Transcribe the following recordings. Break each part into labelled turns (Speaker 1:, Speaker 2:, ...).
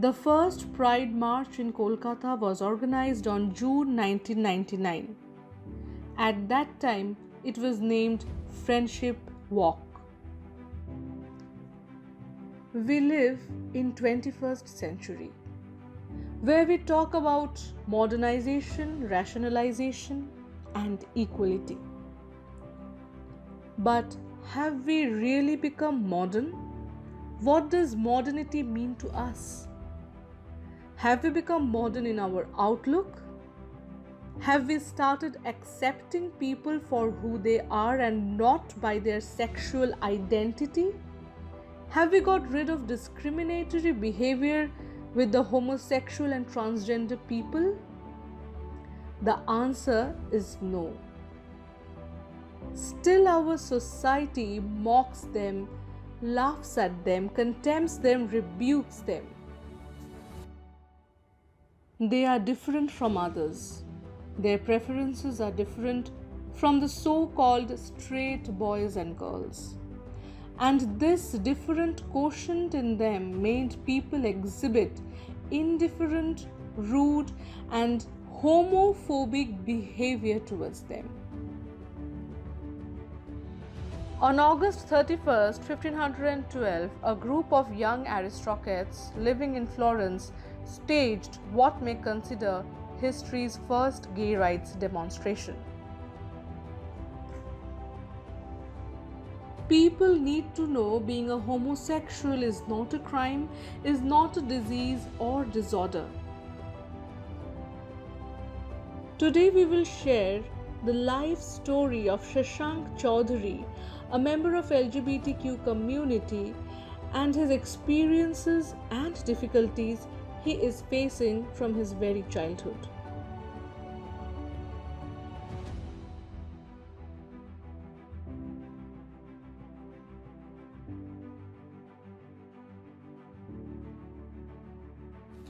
Speaker 1: The first Pride March in Kolkata was organized on June 1999. At that time, it was named Friendship Walk. We live in 21st century, where we talk about modernization, rationalization, and equality. But have we really become modern? What does modernity mean to us? Have we become modern in our outlook? Have we started accepting people for who they are and not by their sexual identity? Have we got rid of discriminatory behavior with the homosexual and transgender people? The answer is no. Still, our society mocks them, laughs at them, contemns them, rebukes them. They are different from others. Their preferences are different from the so-called straight boys and girls. And this different quotient in them made people exhibit indifferent, rude, and homophobic behavior towards them. On August 31st, 1512, a group of young aristocrats living in Florence staged what may consider history's first gay rights demonstration. People need to know being a homosexual is not a crime, is not a disease or disorder. Today we will share the life story of Shashank Chaudhary, a member of LGBTQ community, and his experiences and difficulties he is facing from his very childhood.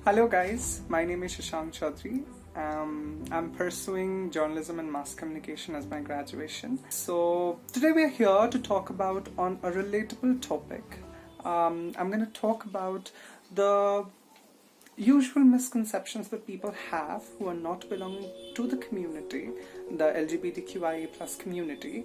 Speaker 2: Hello guys, my name is Shashank Chaudhary. I'm pursuing journalism and mass communication as my graduation. So today we are here to talk about on a relatable topic. I'm going to talk about the usual misconceptions that people have who are not belonging to the community, the LGBTQIA+ community.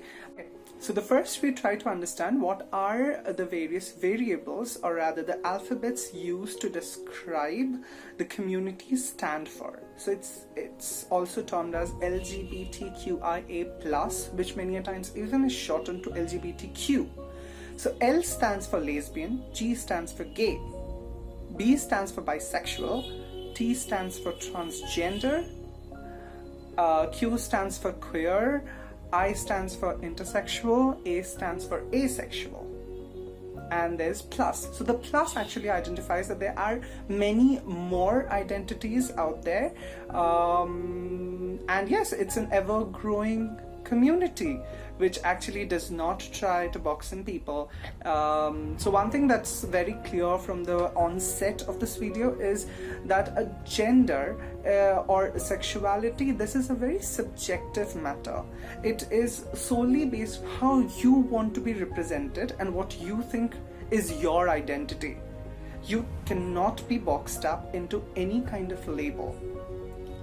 Speaker 2: So the first we try to understand what are the various variables, or rather the alphabets used to describe the community stand for. So it's also termed as LGBTQIA+, which many a times even is shortened to LGBTQ. So L stands for lesbian, G stands for gay, B stands for bisexual, T stands for transgender, Q stands for queer, I stands for intersexual, A stands for asexual, and there's plus. So the plus actually identifies that there are many more identities out there, and yes, it's an ever-growing community which actually does not try to box in people. So one thing that's very clear from the onset of this video is that a gender or sexuality, this is a very subjective matter. It is solely based on how you want to be represented and what you think is your identity. You cannot be boxed up into any kind of label.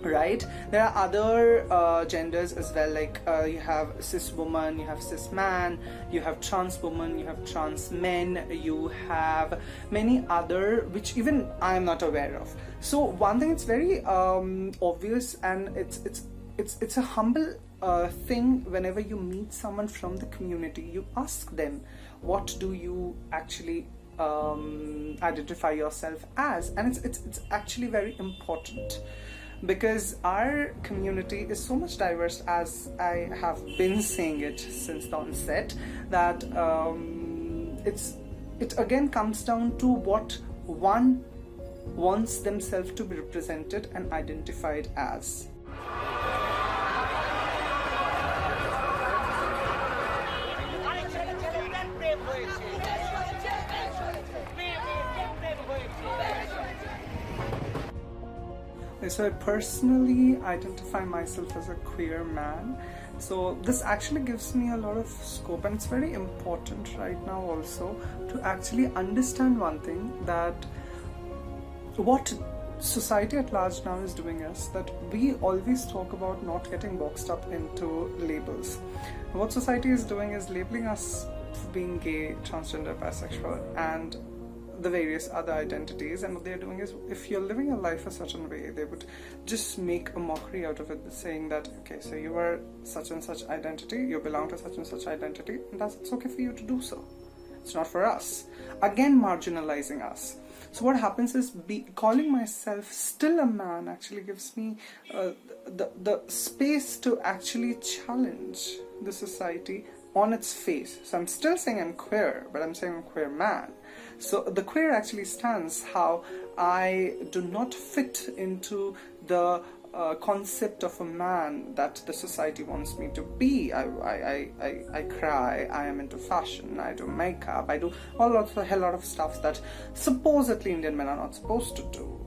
Speaker 2: Right? There are other genders as well, like you have cis woman, you have cis man, you have trans woman, you have trans men, you have many other which even I am not aware of. So one thing, it's very obvious, and it's a humble thing. Whenever you meet someone from the community, you ask them, what do you actually identify yourself as? And it's actually very important, because our community is so much diverse, as I have been saying it since the onset, that it again comes down to what one wants themselves to be represented and identified as. So I personally identify myself as a queer man. So this actually gives me a lot of scope, and it's very important right now also to actually understand one thing, that what society at large now is doing is that we always talk about not getting boxed up into labels. What society is doing is labeling us for being gay, transgender, bisexual, and the various other identities. And what they're doing is, if you're living your life a certain way, they would just make a mockery out of it, saying that, okay, so you are such and such identity, you belong to such and such identity, and that's it's okay for you to do so. It's not for us. Again, marginalizing us. So what happens is, calling myself still a man actually gives me the space to actually challenge the society on its face. So I'm still saying I'm queer, but I'm saying I'm queer man. So the queer actually stands how I do not fit into the concept of a man that the society wants me to be. I cry, I am into fashion, I do makeup, I do a hell lot of stuff that supposedly Indian men are not supposed to do.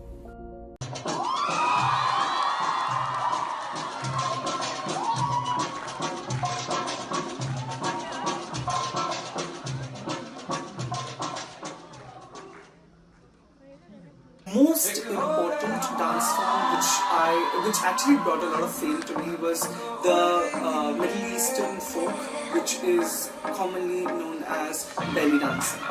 Speaker 2: Most important dance form which actually brought a lot of fame to me was the Middle Eastern folk, which is commonly known as belly dancing.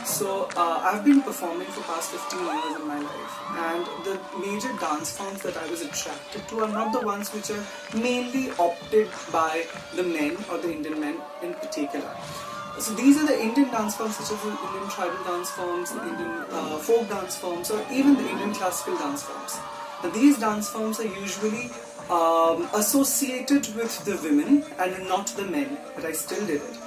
Speaker 2: So I've been performing for past 15 years in my life, and the major dance forms that I was attracted to are not the ones which are mainly opted by the men or the Indian men in particular. So these are the Indian dance forms, such as the Indian tribal dance forms, the Indian folk dance forms, or even the Indian classical dance forms. Now, these dance forms are usually associated with the women and not the men, but I still did it.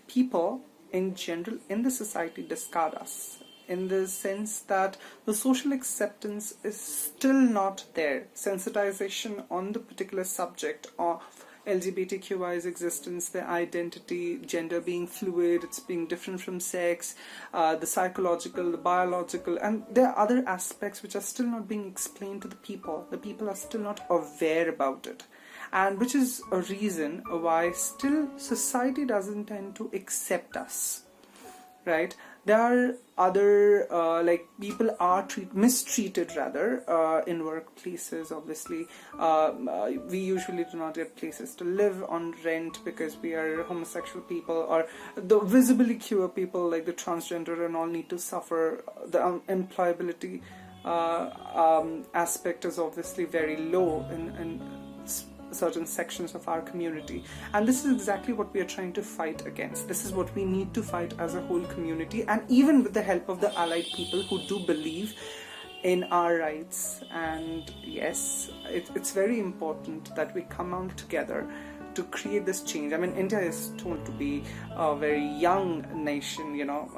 Speaker 2: People in general in the society discard us, in the sense that the social acceptance is still not there. Sensitization on the particular subject of LGBTQI's existence, their identity, gender being fluid, it's being different from sex, the psychological, the biological, and there are other aspects which are still not being explained to the people. The people are still not aware about it. And which is a reason why still society doesn't tend to accept us, right? There are other, like people are mistreated rather in workplaces, obviously. We usually do not get places to live on rent because we are homosexual people, or the visibly queer people like the transgender and all need to suffer. The employability aspect is obviously very low in certain sections of our community, and this is exactly what we are trying to fight against. This is what we need to fight as a whole community, and even with the help of the allied people who do believe in our rights. And yes, it's very important that we come out together to create this change. I mean, India is told to be a very young nation, you know,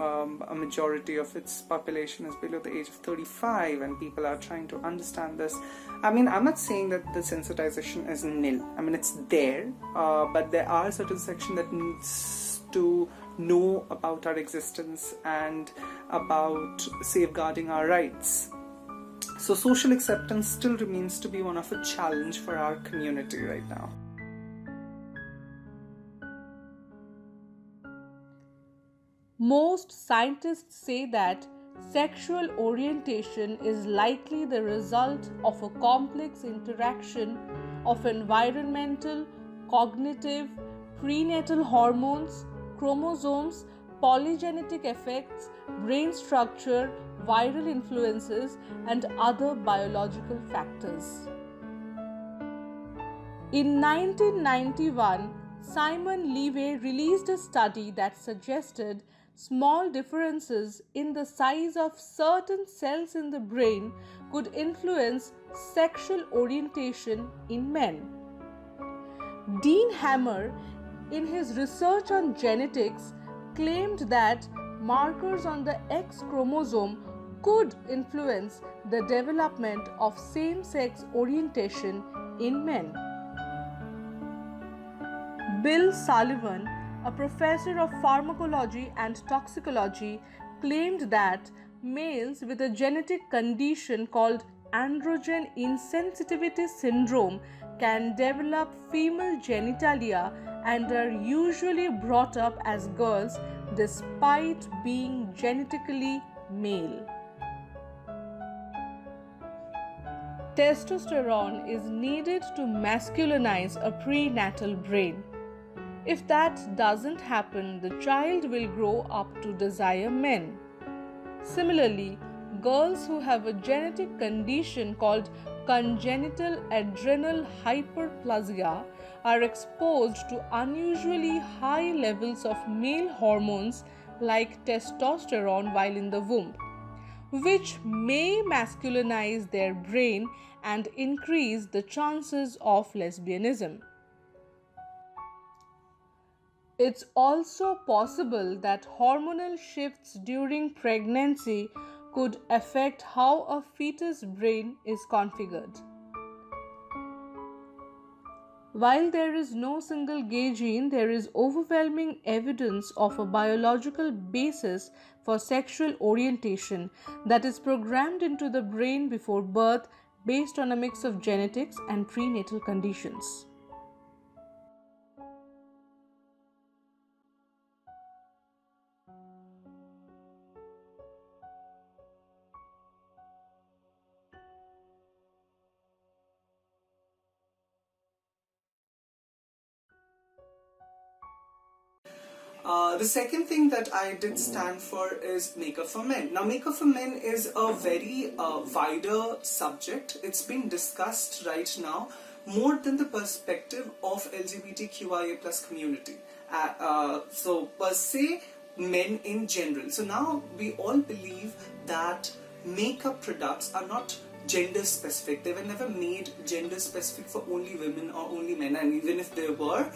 Speaker 2: a majority of its population is below the age of 35, and people are trying to understand this. I mean, I'm not saying that the sensitization is nil. I mean, it's there, but there are certain section that needs to know about our existence and about safeguarding our rights. So social acceptance still remains to be one of a challenge for our community right now.
Speaker 1: Most scientists say that sexual orientation is likely the result of a complex interaction of environmental, cognitive, prenatal hormones, chromosomes, polygenetic effects, brain structure, viral influences, and other biological factors. In 1991, Simon Levy released a study that suggested small differences in the size of certain cells in the brain could influence sexual orientation in men. Dean Hammer, in his research on genetics, claimed that markers on the X chromosome could influence the development of same-sex orientation in men. Bill Sullivan, a professor of pharmacology and toxicology, claimed that males with a genetic condition called androgen insensitivity syndrome can develop female genitalia and are usually brought up as girls despite being genetically male. Testosterone is needed to masculinize a prenatal brain. If that doesn't happen, the child will grow up to desire men. Similarly, girls who have a genetic condition called congenital adrenal hyperplasia are exposed to unusually high levels of male hormones like testosterone while in the womb, which may masculinize their brain and increase the chances of lesbianism. It's also possible that hormonal shifts during pregnancy could affect how a fetus brain is configured. While there is no single gay gene, there is overwhelming evidence of a biological basis for sexual orientation that is programmed into the brain before birth based on a mix of genetics and prenatal conditions.
Speaker 2: The second thing that I did stand for is Makeup for Men. Now, Makeup for Men is a very wider subject. It's been discussed right now more than the perspective of LGBTQIA plus community. So per se, men in general. So now we all believe that makeup products are not gender specific. They were never made gender specific for only women or only men, and even if they were,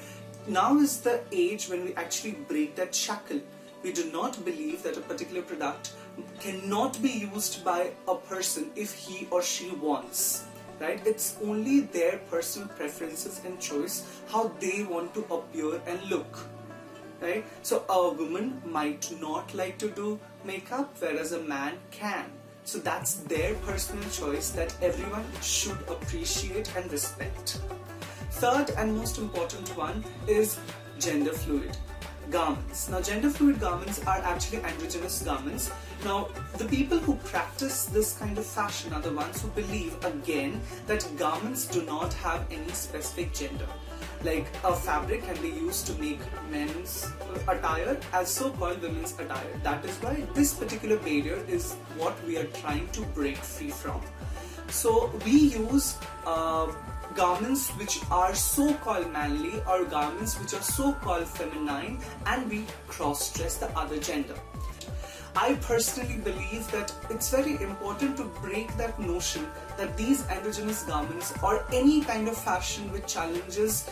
Speaker 2: now is the age when we actually break that shackle. We do not believe that a particular product cannot be used by a person if he or she wants, right? It's only their personal preferences and choice how they want to appear and look, right? So a woman might not like to do makeup, whereas a man can. So that's their personal choice that everyone should appreciate and respect. Third and most important one is gender fluid garments. Now, gender fluid garments are actually androgynous garments. Now, the people who practice this kind of fashion are the ones who believe, again, that garments do not have any specific gender. Like a fabric can be used to make men's attire as so-called women's attire. That is why this particular barrier is what we are trying to break free from. So we use garments which are so-called manly or garments which are so-called feminine, and we cross-dress the other gender. I personally believe that it's very important to break that notion that these androgynous garments or any kind of fashion which challenges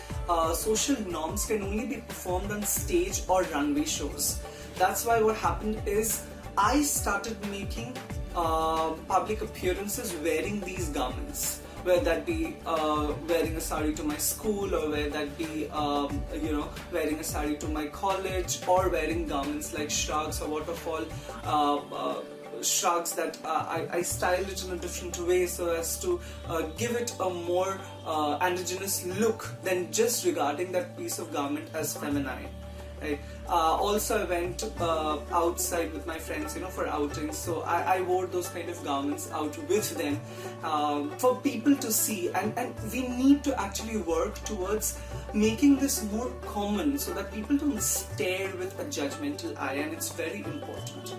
Speaker 2: social norms can only be performed on stage or runway shows. That's why what happened is I started making public appearances wearing these garments. Whether that be wearing a sari to my school, or whether that be wearing a sari to my college, or wearing garments like shrugs or waterfall shrugs that I styled it in a different way so as to give it a more androgynous look than just regarding that piece of garment as feminine. Right. Also, I went outside with my friends, for outings. So I wore those kind of garments out with them for people to see. And we need to actually work towards making this more common so that people don't stare with a judgmental eye. And it's very important.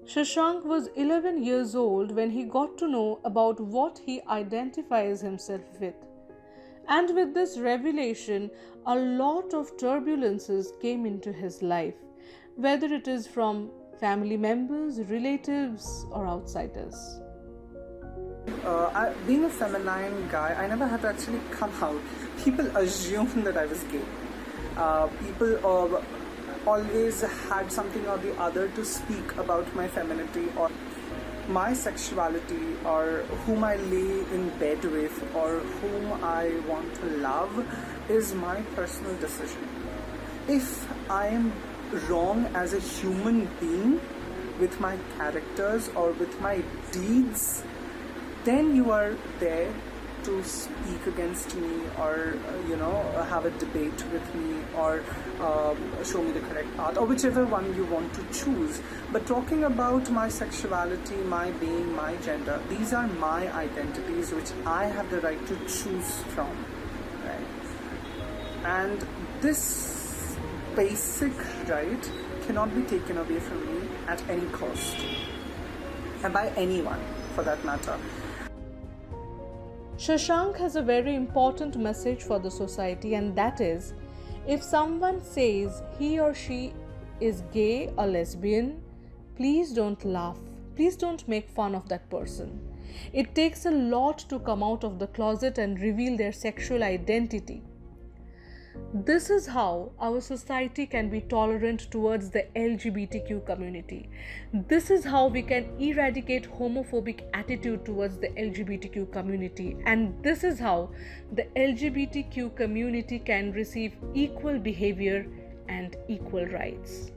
Speaker 1: Shashank was 11 years old when he got to know about what he identifies himself with. And with this revelation, a lot of turbulences came into his life, whether it is from family members, relatives, or outsiders.
Speaker 2: Being a feminine guy, I never had to actually come out. People assumed that I was gay. People always had something or the other to speak about my femininity or my sexuality, or whom I lay in bed with, or whom I want to love, is my personal decision. If I am wrong as a human being with my characters or with my deeds, then you are there to speak against me, or have a debate with me, or show me the correct path, or whichever one you want to choose. But talking about my sexuality, my being, my gender, these are my identities which I have the right to choose from, right? And this basic right cannot be taken away from me at any cost, and by anyone for that matter.
Speaker 1: Shashank has a very important message for the society, and that is, if someone says he or she is gay or lesbian, please don't laugh. Please don't make fun of that person. It takes a lot to come out of the closet and reveal their sexual identity. This is how our society can be tolerant towards the LGBTQ community. This is how we can eradicate homophobic attitude towards the LGBTQ community. And this is how the LGBTQ community can receive equal behavior and equal rights.